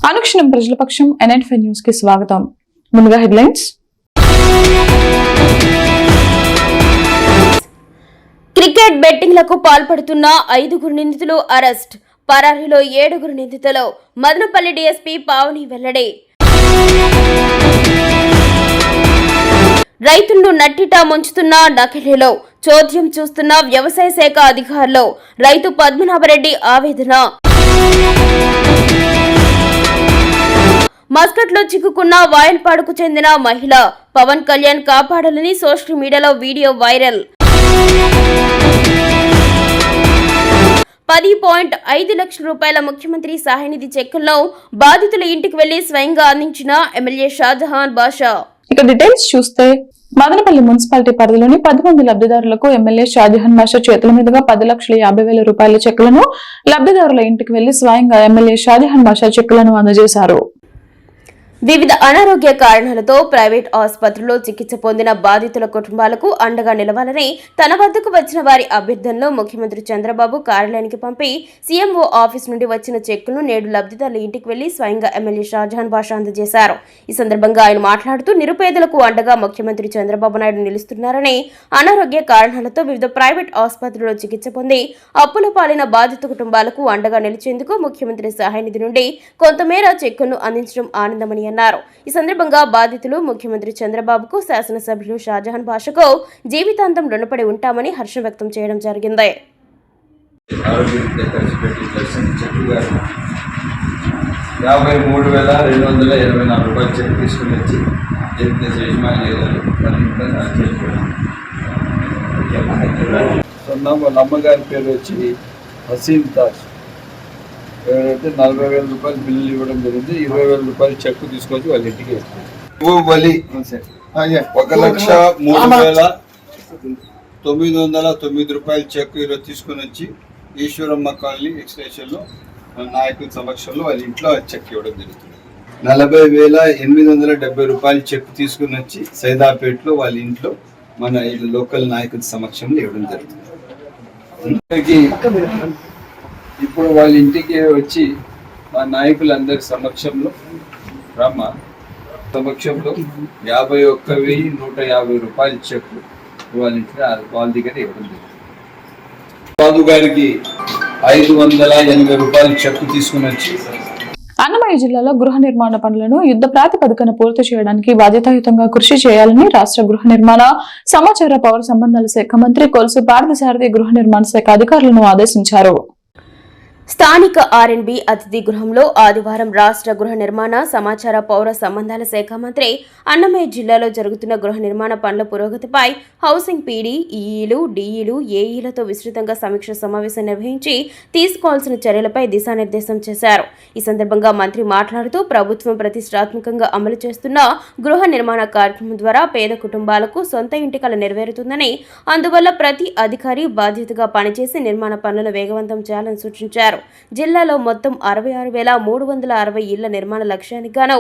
అనుక్షణం ప్రజల పక్షం NN5 news కి స్వాగతం. ముందుగా హెడ్లైన్స్. క్రికెట్ బెట్టింగ్లకు పాల్పడుతున్న 5 నిందితులు అరెస్ట్. పరారీలో 7 నిందితులు. మదనపల్లి డీఎస్పీ పావని వెల్లడి. రైతులను నట్టిటా ముంచుతున్న నకిలీలో చోద్యం చూస్తున్న వ్యవసాయ శాఖ అధికారులు. రైతు పద్మనాభరెడ్డి ఆవేదన. మస్కట్లో చిక్కుకున్న వాయల్పాడుకు చెందిన మహిళ. పవన్ కళ్యాణ్ కాపాడాలని సోషల్ మీడియాలో వీడియో వైరల్. 10.5 లక్షల రూపాయల ముఖ్యమంత్రి సహాయ నిధి చెక్కులను బాధితుల ఇంటికి వెళ్లి స్వయంగా అందించిన ఎమ్మెల్యే షాజహాన్ బాషా. ఇక డీటెయిల్స్ చూస్తే మదనపల్లి మున్సిపాలిటీ పరిధిలోని 10 మంది లబ్ధిదారులకు ఎమ్మెల్యే షాజహాన్ బాషా చేతుల మీదుగా 10,50,000 రూపాయల చెక్కులను లబ్ధిదారుల ఇంటికి వెళ్లి స్వయంగా ఎమ్మెల్యే షాజహాన్ బాషా చెక్కులను అందజేశారు. వివిధ అనారోగ్య కారణాలతో ప్రైవేట్ ఆసుపత్రుల్లో చికిత్స పొందిన బాధితుల కుటుంబాలకు అండగా నిలవాలని తన వద్దకు వచ్చిన వారి అభ్యర్థనలో ముఖ్యమంత్రి చంద్రబాబు కార్యాలయానికి పంపి సీఎంఓ ఆఫీస్ నుండి వచ్చిన చెక్కులను నేడు లబ్ధిదారుల ఇంటికి వెళ్లి స్వయంగా ఎమ్మెల్యే షాజహాన్ బాషా అందజేశారు. ఈ సందర్భంగా ఆయన మాట్లాడుతూ నిరుపేదలకు అండగా ముఖ్యమంత్రి చంద్రబాబు నాయుడు నిలుస్తున్నారని, అనారోగ్య కారణాలతో వివిధ ప్రైవేట్ ఆసుపత్రుల్లో చికిత్స పొంది అప్పుల పాలైన బాధిత కుటుంబాలకు అండగా నిలిచేందుకు ముఖ్యమంత్రి సహాయ నిధి నుండి కొంతమేర చెక్కులను అందించడం ఆనందమని అన్నారు. ఈ సందర్భంగా బాధితులు ముఖ్యమంత్రి చంద్రబాబుకు, శాసనసభ్యులు షాజహాన్ బాషాకు జీవితాంతం రుణపడి ఉంటామని హర్షం వ్యక్తం చేయడం జరిగింది. 53,224 రూపాయలు చెక్ తీసుకుని వచ్చి వాళ్ళ అమ్మగారి పేరు వచ్చి హసీన్ తాజ్. ఎవరైతే 40,000 రూపాయలు బిల్లులు ఇవ్వడం జరిగింది. 20,000 రూపాయలు చెక్కు తీసుకొచ్చి వాళ్ళ ఇంటికి వేస్తారు. 1,03,909 రూపాయలు చెక్కు ఈరోజు తీసుకుని వచ్చి ఈశ్వరమ్మ కాలనీ ఎక్స్టెన్షన్లో నాయకుల సమక్షంలో వాళ్ళ ఇంట్లో చెక్ ఇవ్వడం జరుగుతుంది. 40,870 రూపాయలు చెక్ తీసుకుని వచ్చి సైదాపేటలో వాళ్ళ ఇంట్లో మన లోకల్ నాయకుల సమక్షంలో ఇవ్వడం జరుగుతుంది. ఇప్పుడు వాళ్ళ ఇంటికి వచ్చి మా నాయకులందరి సమక్షంలో 51,150 రూపాయలు చెక్కు వాళ్ళ దగ్గర ఇవ్వడం జరుగుతుంది. బాబు గారికి 580 రూపాయలు చెక్కు తీసుకుని వచ్చి అన్నమయ్య జిల్లాలో గృహ నిర్మాణ పనులను యుద్ధ ప్రాతిపదికన పూర్తి చేయడానికి బాధ్యతాయుతంగా కృషి చేయాలని రాష్ట్ర గృహ నిర్మాణ, సమాచార, పౌర సంబంధాల శాఖ మంత్రి కొలుసు పార్థసారథి గృహ నిర్మాణ శాఖ అధికారులను ఆదేశించారు. స్థానిక R&B అతిథి గృహంలో ఆదివారం రాష్ట్ర గృహ నిర్మాణ, సమాచార, పౌర సంబంధాల శాఖ మంత్రి అన్నమయ్య జిల్లాలో జరుగుతున్న గృహ నిర్మాణ పనుల పురోగతిపై హౌసింగ్ పీడీ, ఈఈలు, డీఈలు, ఏఈలతో విస్తృతంగా సమీక్ష సమావేశం నిర్వహించి తీసుకోవాల్సిన చర్యలపై దిశానిర్దేశం చేశారు. ఈ సందర్భంగా మంత్రి మాట్లాడుతూ ప్రభుత్వం ప్రతిష్టాత్మకంగా అమలు చేస్తున్న గృహ నిర్మాణ కార్యక్రమం ద్వారా పేద కుటుంబాలకు సొంత ఇంటి కల నెరవేరుతుందని, అందువల్ల ప్రతి అధికారి బాధ్యతగా పనిచేసి నిర్మాణ పనులను వేగవంతం చేయాలని సూచించారు. జిల్లాలో మొత్తం 66,360 ఇళ్ల నిర్మాణ లక్ష్యానికి గాను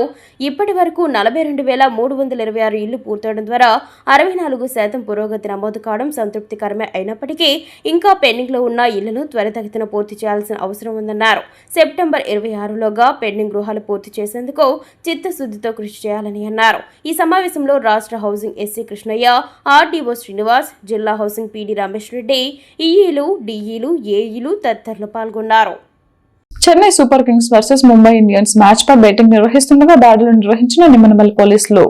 ఇప్పటి వరకు 42,326 ఇళ్లు పూర్తవడం ద్వారా 64% పురోగతి నమోదు కావడం సంతృప్తికరమే అయినప్పటికీ ఇంకా పెండింగ్ లో ఉన్న ఇళ్లను త్వరితగతిన పూర్తి చేయాల్సిన అవసరం ఉందన్నారు. సెప్టెంబర్ 26లోగా పెండింగ్ గృహాలు పూర్తి చేసేందుకు చిత్తశుద్ధితో కృషి చేయాలని అన్నారు. ఈ సమావేశంలో రాష్ట్ర housing SC Krishnaiah, RDO Srinivas, జిల్లా హౌసింగ్ పీడీ రమేష్ రెడ్డి, ఈఈలు, డీఈలు, ఏఈలు తదితరులు పాల్గొన్నారు. Chennai Super Kings versus Mumbai Indians match పై బెట్టింగ్ నిర్వహిస్తుండగా దాడులు నిర్వహించిన నిమ్మనమల్లి పోలీసులు.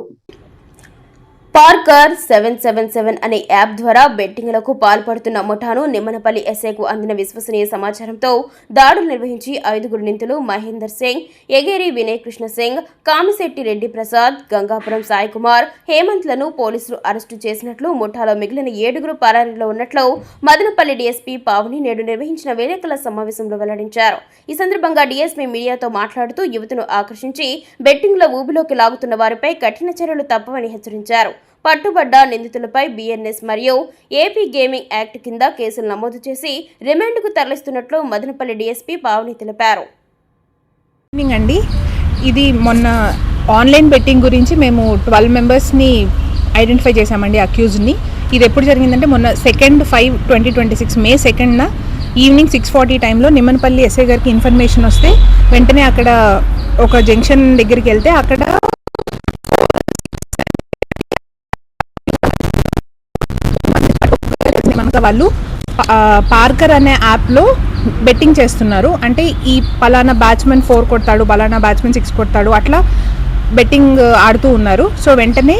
పార్కర్ 777 అనే యాప్ ద్వారా బెట్టింగ్లకు పాల్పడుతున్న ముఠాను నిమ్మనపల్లి ఎస్ఐకు అందిన విశ్వసనీయ సమాచారంతో దాడులు నిర్వహించి 5 నిందితులు మహేందర్ సింగ్, ఎగేరి వినయ్ కృష్ణ సింగ్, కామిశెట్టి రెడ్డి ప్రసాద్, గంగాపురం సాయి కుమార్, హేమంత్లను పోలీసులు అరెస్టు చేసినట్లు, ముఠాలో మిగిలిన 7 పరారీలో ఉన్నట్లు మదనపల్లి డీఎస్పీ పావని నేడు నిర్వహించిన విలేకరుల సమావేశంలో వెల్లడించారు. ఈ సందర్భంగా డీఎస్పీ మీడియాతో మాట్లాడుతూ యువతను ఆకర్షించి బెట్టింగ్ల ఊబిలోకి లాగుతున్న వారిపై కఠిన చర్యలు తప్పవని హెచ్చరించారు. పట్టుబడ్డ నిందితులపై BNS మరియు ఏపీ గేమింగ్ యాక్ట్ కింద కేసులు నమోదు చేసి రిమాండ్కు తరలిస్తున్నట్లు మదనపల్లి డీఎస్పీ పావని తెలిపారు. అండి, ఇది మొన్న ఆన్లైన్ బెట్టింగ్ గురించి మేము 12 మెంబర్స్ని ఐడెంటిఫై చేశామండి అక్యూజ్ని. ఇది ఎప్పుడు జరిగిందంటే మొన్న 2/5/2026 మే 2న ఈవినింగ్ 6:40 టైంలో నిమ్మనపల్లి ఎస్ఐ గారికి ఇన్ఫర్మేషన్ వస్తే వెంటనే అక్కడ ఒక జంక్షన్ దగ్గరికి వెళ్తే అక్కడ మనకు వాళ్ళు పార్కర్ అనే యాప్లో బెట్టింగ్ చేస్తున్నారు. అంటే ఈ పలానా బ్యాట్స్మెన్ 4 కొడతాడు, పలానా బ్యాట్స్మెన్ 6 కొడతాడు, అట్లా బెట్టింగ్ ఆడుతూ ఉన్నారు. సో వెంటనే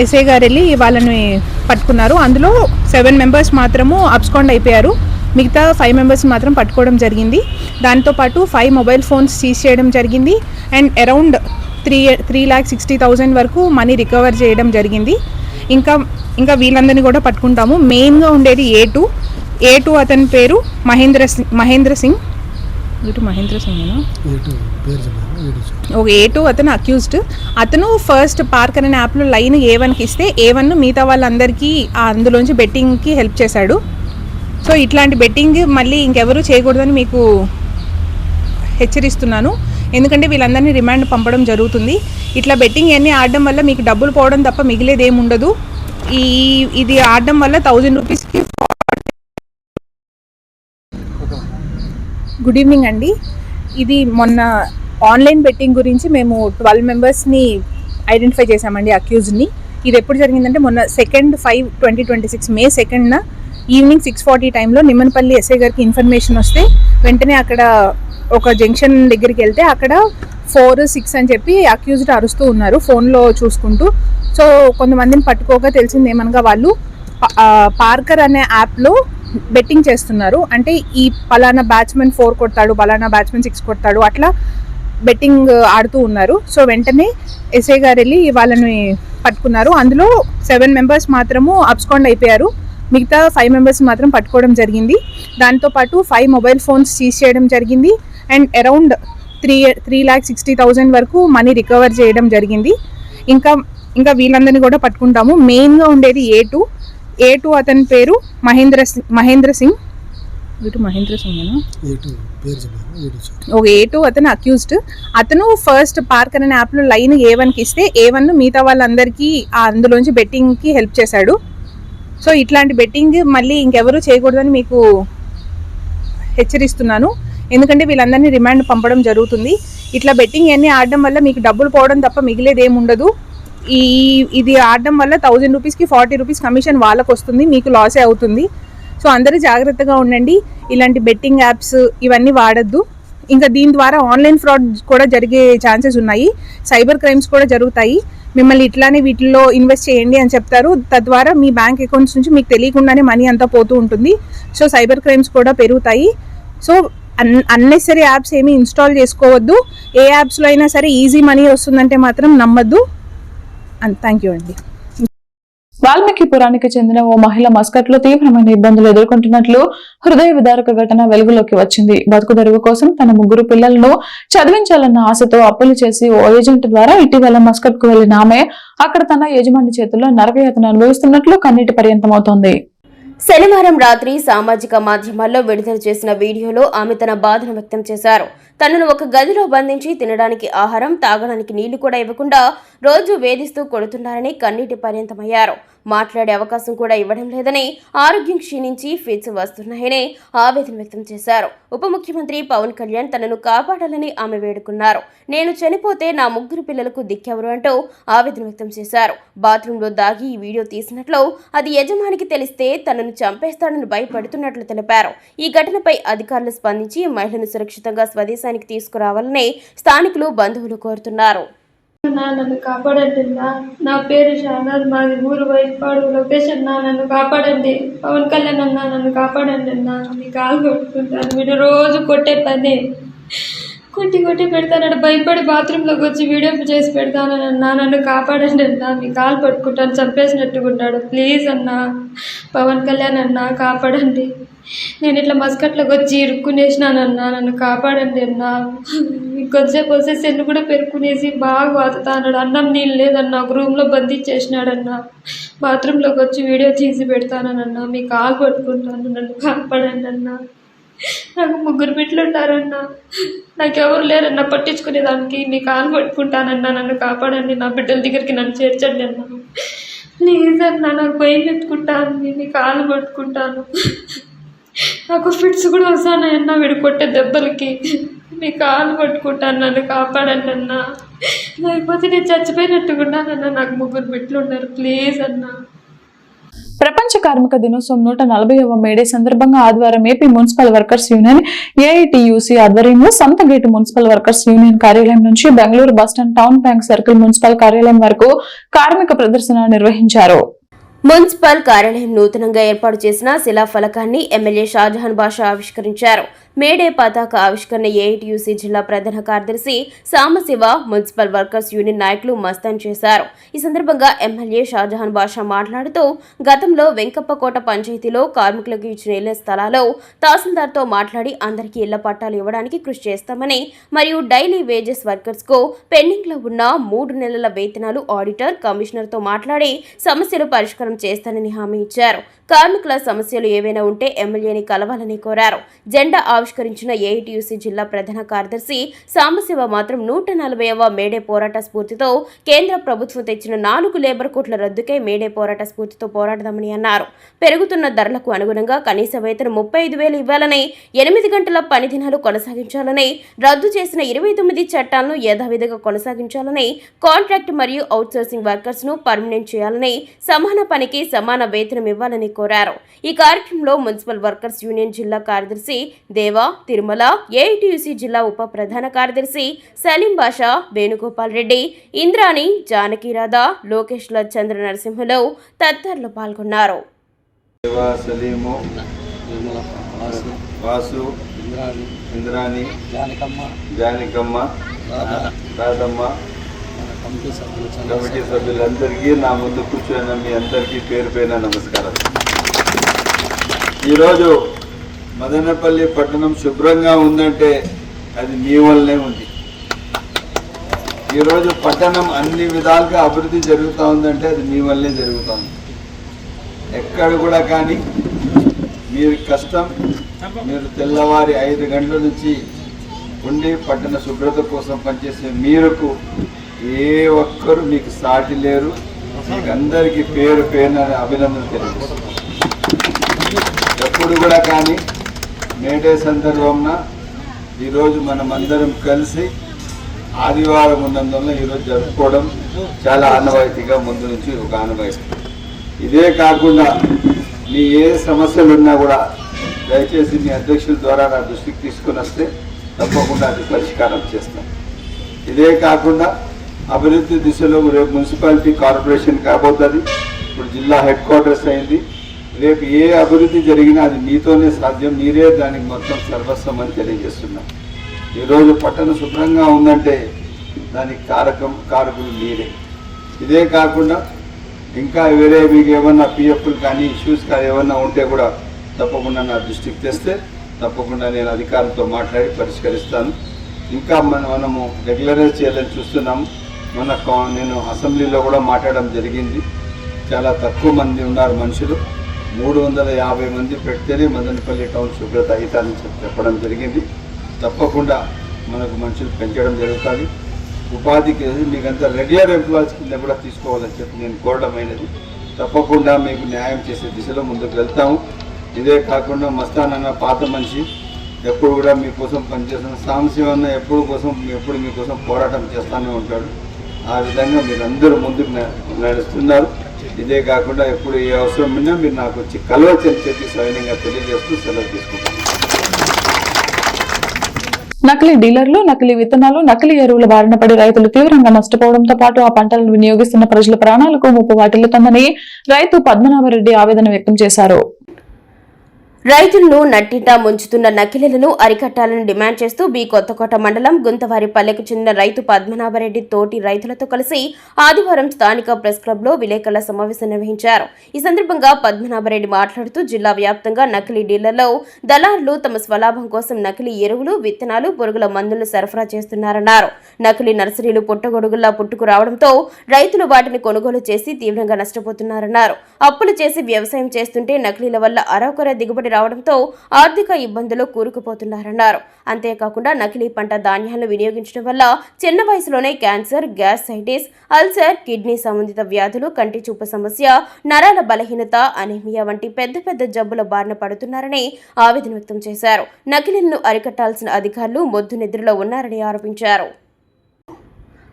ఎస్ఐ గారు వెళ్ళి వాళ్ళని పట్టుకున్నారు. అందులో 7 మెంబర్స్ మాత్రము అబ్స్కాండ్ అయిపోయారు. మిగతా 5 మెంబర్స్ మాత్రం పట్టుకోవడం జరిగింది. దాంతోపాటు 5 మొబైల్ ఫోన్స్ సీజ్ చేయడం జరిగింది. అండ్ అరౌండ్ 3,60,000 వరకు మనీ రికవర్ చేయడం జరిగింది. ఇంకా వీళ్ళందరినీ కూడా పట్టుకుంటాము. మెయిన్గా ఉండేది A2 అతని పేరు మహేంద్ర సింగ్. ఒక A2 అతను అక్యూజ్డ్. అతను ఫస్ట్ పార్కర్ అనే యాప్లో లైన్ A1కి ఇస్తే A1 మిగతా వాళ్ళందరికీ అందులోంచి బెట్టింగ్కి హెల్ప్ చేశాడు. సో ఇట్లాంటి బెట్టింగ్ మళ్ళీ ఇంకెవరూ చేయకూడదని మీకు హెచ్చరిస్తున్నాను. ఎందుకంటే వీళ్ళందరినీ రిమాండ్ పంపడం జరుగుతుంది. ఇట్లా బెట్టింగ్ అన్నీ ఆడడం వల్ల మీకు డబ్బులు పోవడం తప్ప మిగిలేది ఏమి ఉండదు. ఇది ఆడడం వల్ల 1000 రూపీస్కి. గుడ్ ఈవినింగ్ అండి. ఇది మొన్న ఆన్లైన్ బెట్టింగ్ గురించి మేము 12 మెంబర్స్ని ఐడెంటిఫై చేశామండి, అక్యూజ్ని. ఇది ఎప్పుడు జరిగిందంటే మొన్న 2/5/2026 మే 2న ఈవినింగ్ 6:40 టైంలో నిమ్మనపల్లి ఎస్ఐ గారికి ఇన్ఫర్మేషన్ వస్తే వెంటనే అక్కడ ఒక జంక్షన్ దగ్గరికి వెళ్తే అక్కడ 4, 6 అని చెప్పి అక్యూజ్డ్ అరుస్తూ ఉన్నారు ఫోన్లో చూసుకుంటూ. సో కొంతమందిని పట్టుకోగా తెలిసింది ఏమనగా వాళ్ళు పార్కర్ అనే యాప్లో బెట్టింగ్ చేస్తున్నారు. అంటే ఈ పలానా బ్యాట్స్మెన్ 4 కొడతాడు, పలానా బ్యాట్స్మెన్ 6 కొడతాడు, అట్లా బెట్టింగ్ ఆడుతూ ఉన్నారు. సో వెంటనే ఎస్ఐ గారు వెళ్ళి వాళ్ళని పట్టుకున్నారు. అందులో 7 మెంబర్స్ మాత్రము అబ్స్కాండ్ అయిపోయారు. మిగతా 5 మెంబర్స్ మాత్రం పట్టుకోవడం జరిగింది. దాంతోపాటు 5 మొబైల్ ఫోన్స్ సీజ్ చేయడం జరిగింది. అండ్ అరౌండ్ 3,60,000 వరకు మనీ రికవర్ చేయడం జరిగింది. ఇంకా వీళ్ళందరినీ కూడా పట్టుకుంటాము. మెయిన్గా ఉండేది A2 అతని పేరు మహేంద్ర సింగ్. ఒక A2 అతను అక్యూజ్డ్. అతను ఫస్ట్ పార్కర్ అనే యాప్లో లైన్ A1కి ఇస్తే A1 మిగతా వాళ్ళందరికీ అందులోంచి బెట్టింగ్కి హెల్ప్ చేశాడు. సో ఇట్లాంటి బెట్టింగ్ మళ్ళీ ఇంకెవరూ చేయకూడదని మీకు హెచ్చరిస్తున్నాను. ఎందుకంటే వీళ్ళందరినీ రిమాండ్ పంపడం జరుగుతుంది. ఇట్లా బెట్టింగ్ అన్నీ ఆడడం వల్ల మీకు డబ్బులు పోవడం తప్ప మిగిలేది ఏమి ఉండదు. ఇది ఆడడం వల్ల 1000 రూపీస్కి 40 రూపీస్ కమిషన్ వాళ్ళకు వస్తుంది, మీకు లాసే అవుతుంది. సో అందరూ జాగ్రత్తగా ఉండండి. ఇలాంటి బెట్టింగ్ యాప్స్ ఇవన్నీ వాడద్దు. ఇంకా దీని ద్వారా ఆన్లైన్ ఫ్రాడ్ కూడా జరిగే ఛాన్సెస్ ఉన్నాయి. సైబర్ క్రైమ్స్ కూడా జరుగుతాయి. మిమ్మల్ని ఇట్లానే వీటిల్లో ఇన్వెస్ట్ చేయండి అని చెప్తారు. తద్వారా మీ బ్యాంక్ అకౌంట్స్ నుంచి మీకు తెలియకుండానే మనీ అంతా పోతూ ఉంటుంది. సో సైబర్ క్రైమ్స్ కూడా పెరుగుతాయి. సో అన్నెసరీ యాప్స్ ఏమీ ఇన్స్టాల్ చేసుకోవద్దు. ఏ యాప్స్లో అయినా సరే ఈజీ మనీ వస్తుందంటే మాత్రం నమ్మద్దు. థ్యాంక్ యూ అండి. వాల్మీకిపురానికి చెందిన ఓ మహిళ మస్కట్లో తీవ్రమైన ఇబ్బందులు ఎదుర్కొంటున్నట్లు హృదయ విదారక ఘటన వెలుగులోకి వచ్చింది. బతుకు తెరువు కోసం తన 3 పిల్లలను చదివించాలన్న ఆశతో అప్పులు చేసి ఓ ఏజెంట్ ద్వారా ఇటీవల మస్కట్ కు వెళ్లిన ఆమె అక్కడ తన యజమాని చేతుల్లో నరకయాతన అనుభవిస్తున్నట్లు కన్నీటి పర్యంతమవుతోంది. శనివారం రాత్రి సామాజిక మాధ్యమాల్లో విడుదల చేసిన వీడియోలో ఆమె తన బాధను వ్యక్తం చేశారు. తనను ఒక గదిలో బంధించి తినడానికి ఆహారం, తాగడానికి నీళ్లు కూడా ఇవ్వకుండా రోజు వేధిస్తూ కొడుతున్నారని కన్నీటి పర్యంతమయ్యారు. మాట్లాడే అవకాశం కూడా ఇవ్వడం లేదని, ఆరోగ్యం క్షీణించి ఫిట్స్ వస్తున్నాయని ఆవేదన వ్యక్తం చేశారు. ఉప ముఖ్యమంత్రి పవన్ కళ్యాణ్ తనను కాపాడాలని ఆమె వేడుకున్నారు. నేను చనిపోతే నా 3 పిల్లలకు దిక్కెవరు అంటూ ఆవేదన వ్యక్తం చేశారు. బాత్రూంలో దాగి ఈ వీడియో తీసినట్లు, అది యజమానికి తెలిస్తే తనను చంపేస్తాడని భయపడుతున్నట్లు తెలిపారు. ఈ ఘటనపై అధికారులు స్పందించి మహిళను సురక్షితంగా స్వదేశానికి తీసుకురావాలని స్థానికులు, బంధువులు కోరుతున్నారు. నన్ను కాపాడండి. నా పేరు షానాజ్, మాది ఊరు వైపాడు లొకేషన్. నన్ను కాపాడండి. పవన్ కళ్యాణ్ అన్నా నన్ను కాపాడండి. మీ కాలు కొట్టుకుంటాను. వీడు రోజు కొట్టే పని కొట్టి పెడతానని భయపడి బాత్రూంలోకి వచ్చి వీడియో చేసి పెడతానన్నా. నన్ను కాపాడండి అన్నా. మీ కాలు పట్టుకుంటాను, చంపేసినట్టుకుంటాడు. ప్లీజ్ అన్నా, పవన్ కళ్యాణ్ అన్నా కాపాడండి. నేను ఇట్లా మస్కట్లోకి వచ్చి ఇరుక్కునేసినానన్నా. నన్ను కాపాడండి అన్నా. ఇంకొద్దిసేపు వస్తే సెల్లు కూడా పెరుక్కునేసి బాగా వాతుతాడు. అన్నం నీళ్ళు లేదన్నా, ఒక రూమ్లో బంధించేసినాడన్నా. బాత్రూంలోకి వచ్చి వీడియో తీసి పెడతానన్నా. మీ కాలు పట్టుకుంటాను, నన్ను కాపాడండి అన్నా. నాకు 3 బిడ్డలు ఉంటారన్నా. నాకెవరు లేరన్నా పట్టించుకునేదానికి. మీ కాలు పట్టుకుంటానన్నా. నన్ను కాపాడండి. నా బిడ్డల దగ్గరికి నన్ను చేర్చండి అన్నా. ప్లీజ్ అన్నా, నాకు భయం ఎత్తుకుంటాను. మీ కాలు పట్టుకుంటాను. నాకు ఫిట్స్ కూడా వస్తానన్నా వీడు కొట్టే దెబ్బలకి. మీ కాలు పట్టుకుంటాను, నన్ను కాపాడండి అన్న, లేకపోతే నేను చచ్చిపోయినట్టుకున్నానన్న. నాకు 3 బిడ్డలు ఉన్నారు, ప్లీజ్ అన్న. ప్రపంచ కార్మిక దినోత్సవం 140వ మేడే సందర్భంగా ఆదివారం AP municipal workers union AITUC ఆధ్వర్యంలో సంతగేటు మున్సిపల్ వర్కర్స్ యూనియన్ కార్యాలయం నుంచి Bengaluru bus stand town bank circle municipal కార్యాలయం వరకు కార్మిక ప్రదర్శన నిర్వహించారు. మున్సిపల్ కార్యాలయం నూతనంగా ఏర్పాటు చేసిన శిలాఫలకాన్ని ఎమ్మెల్యే షాజహాన్ బాషా ఆవిష్కరించారు. మేడే పతాక ఆవిష్కరణ ఏఐటియుసి జిల్లా ప్రధాన కార్యదర్శి సాంబశివ, మున్సిపల్ వర్కర్స్ యూనియన్ నాయకులు మస్తాన్ చేశారు. ఈ సందర్భంగా ఎమ్మెల్యే షాజహాన్ బాషా మాట్లాడుతూ గతంలో వెంకప్పకోట పంచాయతీలో కార్మికులకు ఇచ్చిన ఇళ్ల స్థలాల్లో తహసీల్దార్తో మాట్లాడి అందరికీ ఇళ్ల పట్టాలు ఇవ్వడానికి కృషి చేస్తామని, మరియు డైలీ వేజెస్ వర్కర్స్ కు పెండింగ్ లో ఉన్న 3 నెలల వేతనాలు ఆడిటర్, కమిషనర్ తో మాట్లాడి సమస్యలు పరిష్కారం చేస్తానని హామీ ఇచ్చారు. కార్మికుల సమస్యలు ఏవైనా ఉంటే ఎమ్మెల్యేని కలవాలని కోరారు. జెండా ఆవిష్కరించిన ఏఐటియుసి జిల్లా ప్రధాన కార్యదర్శి సాంబశివ మాత్రం 140వ మేడే పోరాట స్ఫూర్తితో కేంద్ర ప్రభుత్వం తెచ్చిన 4 లేబర్ కోట్ల రద్దుకై మేడే పోరాట స్ఫూర్తితో పోరాడదామని అన్నారు. పెరుగుతున్న ధరలకు అనుగుణంగా కనీస వేతనం 35,000 ఇవ్వాలని, 8 గంటల పని దినాలు కొనసాగించాలని, రద్దు చేసిన 29 చట్టాలను యథావిధిగా కొనసాగించాలని, కాంట్రాక్ట్ మరియు అవుట్సోర్సింగ్ వర్కర్స్ ను పర్మనెంట్ చేయాలని, సమాన పనికి సమాన వేతనం ఇవ్వాలని కోరారు. ఈ కార్యక్రమంలో మున్సిపల్ వర్కర్స్ యూనియన్ జిల్లా కార్యదర్శి దేవా, తిరుమల, ఏఐటియుసి జిల్లా ఉప ప్రధాన కార్యదర్శి సలీం బాషా, వేణుగోపాల్ రెడ్డి, ఇంద్రాణి, జానకిరాధా, లోకేష్ చంద్ర నరసింహలు తదితరులు పాల్గొన్నారు. ఇంద్రాణి, జానకమ్మ, రాధమ్మ, కమిటీ సభ్యులందరికీ, నా ముందు కూర్చొని మీ అందరికీ పేరు పైన నమస్కారం. ఈరోజు మదనపల్లి పట్టణం శుభ్రంగా ఉందంటే అది మీ వల్లనే ఉంది. ఈరోజు పట్టణం అన్ని విధాలుగా అభివృద్ధి జరుగుతూ ఉందంటే అది మీ వల్లనే జరుగుతుంది. ఎక్కడ కూడా కానీ మీరు కష్టం, మీరు తెల్లవారి 5 గంటల నుంచి ఉండి పట్టణ శుభ్రత కోసం పనిచేసే మీరుకు ఏ ఒక్కరు మీకు సాటి లేరు. మీకు అందరికీ పేరు పేరున అభినందన తెలియజేస్తున్నారు. ఎప్పుడు కూడా కానీ మేడే సందర్భంన ఈరోజు మనమందరం కలిసి ఆదివారం ఉన్నందువల్ల ఈరోజు జరుపుకోవడం చాలా ఆనవాయితీగా ముందు నుంచి ఒక ఆనవాయితీ. ఇదే కాకుండా మీ ఏ సమస్యలు ఉన్నా కూడా దయచేసి మీ అధ్యక్షుల ద్వారా నా దృష్టికి తీసుకుని వస్తే తప్పకుండా అది పరిష్కారం చేస్తాం. ఇదే కాకుండా అభివృద్ధి దిశలో రేపు మున్సిపాలిటీ కార్పొరేషన్ కాబోతుంది. ఇప్పుడు జిల్లా హెడ్ క్వార్టర్స్ అయింది. రేపు ఏ అభివృద్ధి జరిగినా అది మీతోనే సాధ్యం. మీరే దానికి మొత్తం సర్వస్వం అని తెలియజేస్తున్నాం. ఈరోజు పట్టణం శుభ్రంగా ఉందంటే దానికి కారకులు మీరే. ఇదే కాకుండా ఇంకా వేరే మీకు ఏమన్నా పిఎఫ్లు కానీ ఇష్యూస్ కానీ ఏమన్నా ఉంటే కూడా తప్పకుండా నా దృష్టికి తెస్తే తప్పకుండా నేను అధికారులతో మాట్లాడి పరిష్కరిస్తాను. ఇంకా మనము రెగ్యులరైజ్ చేయాలని చూస్తున్నాము. నేను అసెంబ్లీలో కూడా మాట్లాడడం జరిగింది. చాలా తక్కువ మంది ఉన్నారు మనుషులు, 350 మంది పెడితేనే మదనపల్లి టౌన్ శుభ్రత అవుతారని చెప్పడం జరిగింది. తప్పకుండా మనకు మనుషులు పెంచడం జరుగుతుంది. ఉపాధికి మీకంతా రెగ్యులర్ ఎంప్లాయీస్ కింద కూడా తీసుకోవాలని చెప్పి నేను కోరడమైనది. తప్పకుండా మీకు న్యాయం చేసే దిశలో ముందుకు వెళ్తాము. ఇదే కాకుండా మస్తాన్ అన్న పాత మనిషి, ఎప్పుడు కూడా మీకోసం పనిచేస్తున్న సాంశివన్న ఎప్పుడు మీకోసం పోరాటం చేస్తూనే ఉంటాడు. ఆ విధంగా మీరందరూ ముందుకు నడుస్తున్నారు. ఇదే కాకుండా ఎప్పుడు ఏ అవసరం ఉన్నా మీరు నాకు వచ్చి కలవచ్చని చెప్పి సవినయంగా తెలియజేస్తూ సెలవు తీసుకుంటాను. నకిలీ డీలర్లు, నకిలీ విత్తనాలు, నకిలీ ఎరువుల బారిన పడి రైతులు తీవ్రంగా నష్టపోవడంతో పాటు ఆ పంటలను వినియోగిస్తున్న ప్రజల ప్రాణాలకు ముప్పు వాటిల్లుతోందని రైతు పద్మనాభరెడ్డి ఆవేదన వ్యక్తం చేశారు. రైతులను నట్టింటా ముంచుతున్న నకిలీలను అరికట్టాలని డిమాండ్ చేస్తూ బి కొత్తకోట మండలం గుంతవారిపల్లెకు చెందిన రైతు పద్మనాభరెడ్డి తోటి రైతులతో కలిసి ఆదివారం స్థానిక ప్రెస్ క్లబ్ లో విలేకరుల సమావేశం నిర్వహించారు. ఈ సందర్భంగా పద్మనాభరెడ్డి మాట్లాడుతూ జిల్లా వ్యాప్తంగా నకిలీ డీలర్లు, దళారులు తమ స్వలాభం కోసం నకిలీ ఎరువులు, విత్తనాలు, పురుగుల మందులు సరఫరా చేస్తున్నారన్నారు. నకిలీ నర్సరీలు పుట్టగొడుగుల్లా పుట్టుకు రావడంతో రైతులు వాటిని కొనుగోలు చేసి తీవ్రంగా నష్టపోతున్నారన్నారు. అప్పులు చేసి వ్యవసాయం చేస్తుంటే నకిలీల వల్ల అరకొర దిగుబడి రావడంతో ఆర్థిక ఇబ్బందులు కూరుకుపోతున్నారన్నారు. అంతేకాకుండా నకిలీ పంట ధాన్యాలను వినియోగించడం వల్ల చిన్న వయసులోనే క్యాన్సర్, గ్యాస్ట్రైటిస్, అల్సర్, కిడ్నీ సంబంధిత వ్యాధులు, కంటి చూపు సమస్య, నరాల బలహీనత, అనీమియా వంటి పెద్ద పెద్ద జబ్బుల బారిన పడుతున్నారని ఆవేదన వ్యక్తం చేశారు. నకిలీలను అరికట్టాల్సిన అధికారులు మొద్దు నిద్రలో ఉన్నారని ఆరోపించారు.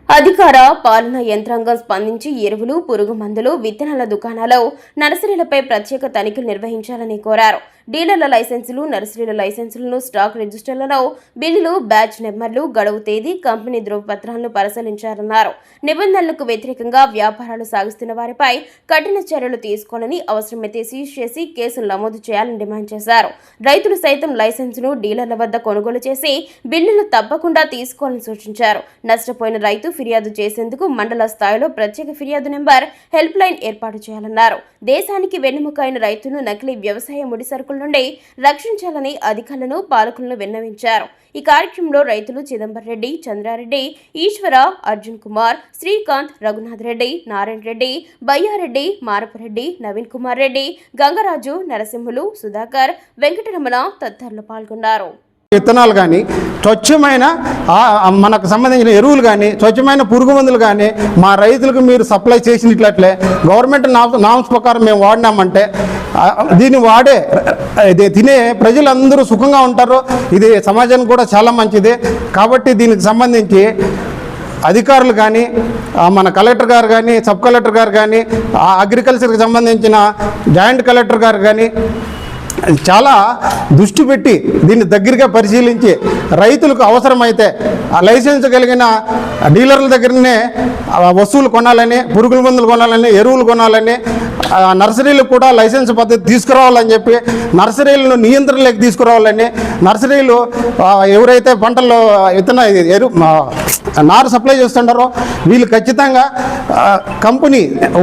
అధికార పాలనా యంత్రాంగం స్పందించి ఎరువులు, పురుగు మందులు, విత్తనాల దుకాణాలు, నర్సరీలపై ప్రత్యేక తనిఖీలు నిర్వహించాలని కోరారు. డీలర్ల లైసెన్సులు, నర్సరీల లైసెన్సులను, స్టాక్ రిజిస్టర్లను, బిల్లులు, బ్యాచ్ నెంబర్లు, గడువు తేదీ, కంపెనీ ధృవపత్రాలను పరిశీలించారన్నారు. నిబంధనలకు వ్యతిరేకంగా వ్యాపారాలు సాగిస్తున్న వారిపై కఠిన చర్యలు తీసుకోవాలని, అవసరమైతే సీజ్ చేసి కేసులు నమోదు చేయాలని డిమాండ్ చేశారు. రైతులు సైతం లైసెన్సును డీలర్ల వద్ద కొనుగోలు చేసి బిల్లులు తప్పకుండా తీసుకోవాలని సూచించారు. నష్టపోయిన రైతు ఫిర్యాదు చేసేందుకు మండల స్థాయిలో ప్రత్యేక ఫిర్యాదు నెంబర్, హెల్ప్ లైన్ ఏర్పాటు చేయాలన్నారు. దేశానికి వెన్నెముక అయిన రైతును నకిలీ వ్యవసాయ ముడి సరుకుల నుండి రక్షించాలని అధికారులను, పాలకులను విన్నవించారు. ఈ కార్యక్రమంలో రైతులు చిదంబర్ రెడ్డి, చంద్రారెడ్డి, ఈశ్వర, అర్జున్ కుమార్, శ్రీకాంత్, రఘునాథ్ రెడ్డి, నారాయణ రెడ్డి, బయ్యారెడ్డి, మారపరెడ్డి, నవీన్ కుమార్ రెడ్డి, గంగరాజు, నరసింహులు, సుధాకర్, వెంకటరమణ తదితరులు పాల్గొన్నారు. విత్తనాలు కానీ, స్వచ్ఛమైన మనకు సంబంధించిన ఎరువులు కానీ, స్వచ్ఛమైన పురుగు మందులు కానీ మా రైతులకు మీరు సప్లై చేసినట్లే గవర్నమెంట్ నామ్స్ ప్రకారం మేము వాడినామంటే దీన్ని వాడే తినే ప్రజలందరూ సుఖంగా ఉంటారు. ఇది సమాజానికి కూడా చాలా మంచిది. కాబట్టి దీనికి సంబంధించి అధికారులు కానీ, మన కలెక్టర్ గారు కానీ, సబ్ కలెక్టర్ గారు కానీ, అగ్రికల్చర్కి సంబంధించిన జాయింట్ కలెక్టర్ గారు కానీ చాలా దృష్టి పెట్టి దీన్ని దగ్గరగా పరిశీలించి రైతులకు అవసరమైతే ఆ లైసెన్స్ కలిగిన డీలర్ల దగ్గరనే వస్తువులు కొనాలని, పురుగుల మందులు కొనాలని, ఎరువులు కొనాలని, నర్సరీలకు కూడా లైసెన్స్ పద్ధతి తీసుకురావాలని చెప్పి నర్సరీలను నియంత్రణలోకి తీసుకురావాలని, నర్సరీలు ఎవరైతే పంటల్లో నారు సప్లై చేస్తుంటారో వీళ్ళు ఖచ్చితంగా కంపెనీ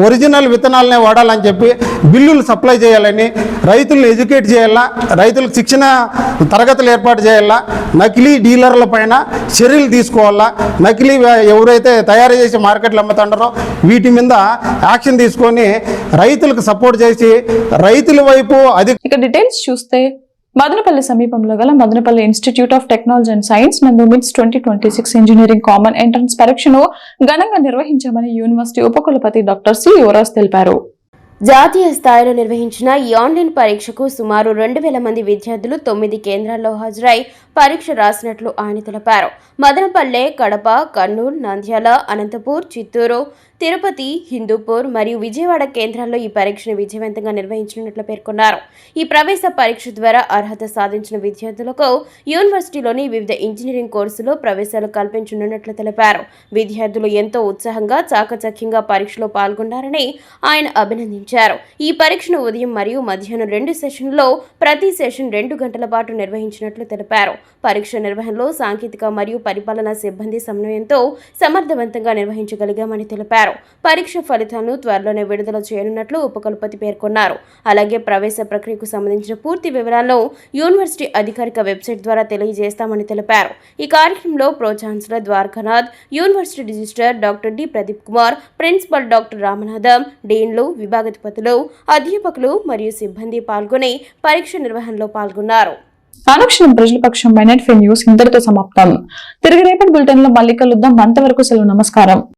ఒరిజినల్ విత్తనాలనే వాడాలని చెప్పి బిల్లులు సప్లై చేయాలని, రైతులను ఎడ్యుకేట్ చేయాలా, రైతులకు శిక్షణ తరగతులు ఏర్పాటు చేయాలా, నకిలీ డీలర్ల పైన చర్యలు తీసుకోవాలా, నకిలీ ఎవరైతే తయారు చేసి మార్కెట్లో అమ్ముతుంటారో వీటి మీద యాక్షన్ తీసుకొని రైతులకు సపోర్ట్ చేసి రైతుల వైపు ఇక డీటెయిల్స్ చూస్తే మదనపల్లి సమీపంలో గల Madanapalle institute of technology and science నందు మిడ్స్ 2026 ఇంజనీరింగ్ కామన్ ఎంట్రన్స్ పరీక్షను ఘనంగా నిర్వహించామని యూనివర్సిటీ ఉపకులపతి డాక్టర్ సి యువరాజ్ తెలిపారు. జాతీయ స్థాయిలో నిర్వహించిన ఈ ఆన్లైన్ పరీక్షకు సుమారు 2000 మంది విద్యార్థులు 9 కేంద్రాల్లో హాజరై పరీక్ష రాసినట్లు ఆయన తెలిపారు. మదనపల్లె, కడప, కర్నూలు, నంద్యాల, అనంతపూర్, చిత్తూరు, తిరుపతి, హిందూపూర్ మరియు విజయవాడ కేంద్రాల్లో ఈ పరీక్షను విజయవంతంగా నిర్వహించనున్నట్లు పేర్కొన్నారు. ఈ ప్రవేశ పరీక్ష ద్వారా అర్హత సాధించిన విద్యార్థులకు యూనివర్సిటీలోని వివిధ ఇంజనీరింగ్ కోర్సులో ప్రవేశాలు కల్పించనున్నట్లు తెలిపారు. విద్యార్థులు ఎంతో ఉత్సాహంగా, చాకచక్యంగా పరీక్షలో పాల్గొన్నారని ఆయన అభినందించారు. ఈ పరీక్షను ఉదయం మరియు మధ్యాహ్నం 2 సెషన్లలో ప్రతి సెషన్ 2 గంటల పాటు నిర్వహించినట్లు తెలిపారు. పరీక్ష నిర్వహణలో సాంకేతిక మరియు పరిపాలనా సిబ్బంది సమన్వయంతో సమర్థవంతంగా నిర్వహించగలిగామని తెలిపారు. పరీక్ష ఫలితాలను త్వరలోనే విడుదల చేయనున్నట్లు ఉపకులపతి పేర్కొన్నారు. అలాగే ప్రవేశ ప్రక్రియకు సంబంధించిన పూర్తి వివరాలను యూనివర్సిటీ అధికారిక వెబ్సైట్ ద్వారా తెలియజేస్తామని తెలిపారు. ఈ కార్యక్రమంలో pro chancellor Dwarakanath, university registrar doctor D Pradeep Kumar, principal doctor Ramanatham, డీన్లు, విభాగాధిపతులు, అధ్యాపకులు మరియు సిబ్బంది పాల్గొని పరీక్ష నిర్వహణలో పాల్గొన్నారు. అనుక్షణం ప్రజల పక్షం న్యూస్ ఇంతటితో సమాప్తం. తిరిగి రేపటి బులెటిన్ లో మళ్ళీ కలుద్దాం. అంతవరకు సెలవు. నమస్కారం.